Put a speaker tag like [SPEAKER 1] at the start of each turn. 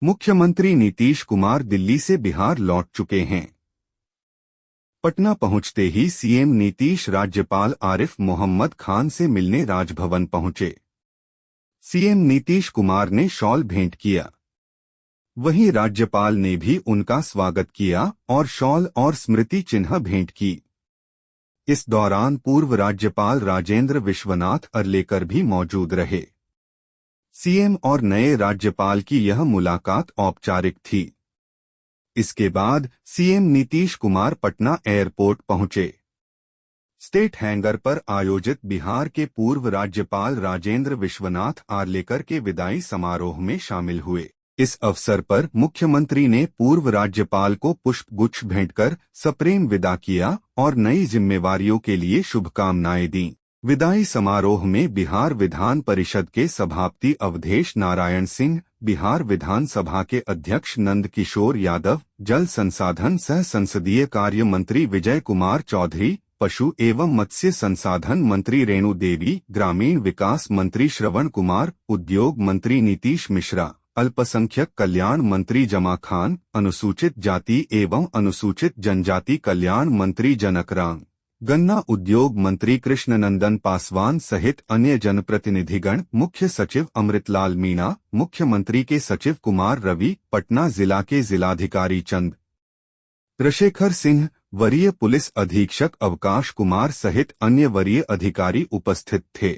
[SPEAKER 1] मुख्यमंत्री नीतीश कुमार दिल्ली से बिहार लौट चुके हैं। पटना पहुंचते ही सीएम नीतीश राज्यपाल आरिफ मोहम्मद खान से मिलने राजभवन पहुंचे। सीएम नीतीश कुमार ने शॉल भेंट किया। वहीं राज्यपाल ने भी उनका स्वागत किया और शॉल और स्मृति चिन्ह भेंट की। इस दौरान पूर्व राज्यपाल राजेंद्र विश्वनाथ अर्लेकर भी मौजूद रहे। सीएम और नए राज्यपाल की यह मुलाकात औपचारिक थी। इसके बाद सीएम नीतीश कुमार पटना एयरपोर्ट पहुंचे। स्टेट हैंगर पर आयोजित बिहार के पूर्व राज्यपाल राजेंद्र विश्वनाथ आर्लेकर के विदाई समारोह में शामिल हुए। इस अवसर पर मुख्यमंत्री ने पूर्व राज्यपाल को पुष्पगुच्छ भेंटकर सप्रेम विदा किया और नई जिम्मेवारियों के लिए शुभकामनाएं दी। विदाई समारोह में बिहार विधान परिषद के सभापति अवधेश नारायण सिंह, बिहार विधानसभा के अध्यक्ष नंद किशोर यादव, जल संसाधन सह संसदीय कार्य मंत्री विजय कुमार चौधरी, पशु एवं मत्स्य संसाधन मंत्री रेणु देवी, ग्रामीण विकास मंत्री श्रवण कुमार, उद्योग मंत्री नीतीश मिश्रा, अल्पसंख्यक कल्याण मंत्री जमा खान, अनुसूचित जाति एवं अनुसूचित जनजाति कल्याण मंत्री जनक राम, गन्ना उद्योग मंत्री कृष्णनंदन पासवान सहित अन्य जनप्रतिनिधिगण, मुख्य सचिव अमृतलाल मीणा, मुख्यमंत्री के सचिव कुमार रवि, पटना जिला के जिलाधिकारी चंद्रशेखर सिंह, वरीय पुलिस अधीक्षक अवकाश कुमार सहित अन्य वरीय अधिकारी उपस्थित थे।